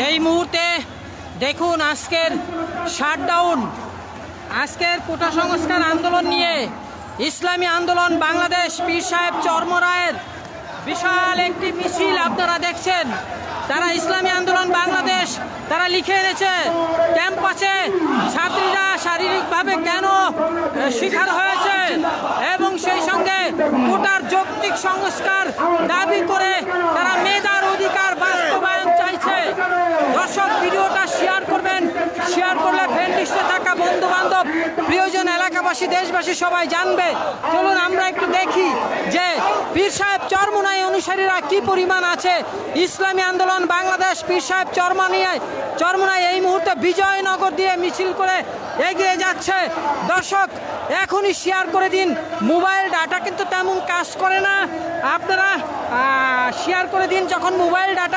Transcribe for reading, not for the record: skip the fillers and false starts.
এই মুহূর্তে দেখুন আজকের শাটডাউন, আজকের কোটা সংস্কার আন্দোলন নিয়ে ইসলামী আন্দোলন বাংলাদেশ পীর সাহেব চরমরায়ের বিশাল একটি মিছিল আপনারা দেখছেন। তারা ইসলামী আন্দোলন বাংলাদেশ তারা লিখে এনেছে ক্যাম্পাসে ছাত্রীরা শারীরিকভাবে কেন শিকার হয়েছে এবং সেই সঙ্গে কোটার যৌক্তিক সংস্কার দাবি করে তারা মেধার অধিকার বাস্তবায়ন চাইছে। দর্শক, ভিডিওটা শেয়ার করবেন, শেয়ার করলে ফ্রেন্ড লিস্টে থাকা বন্ধু বান্ধব প্রিয়জন এলাকাবাসী দেশবাসী সবাই জানবে। চলুন আমরা একটু দেখি যে পীর সাহেব চরমোনাই অনুসারীরা কি পরিমাণ আছে। ইসলামী আন্দোলন বাংলাদেশ পীর সাহেব চরমোনাই এই মুহূর্তে বিজয়নগর দিয়ে মিছিল করে এগিয়ে যাচ্ছে। দর্শক, এখনই শেয়ার করে দিন। মোবাইল ডাটা কিন্তু তেমন কাজ করে না, আপনারা শেয়ার করে দিন যখন মোবাইল ডাটা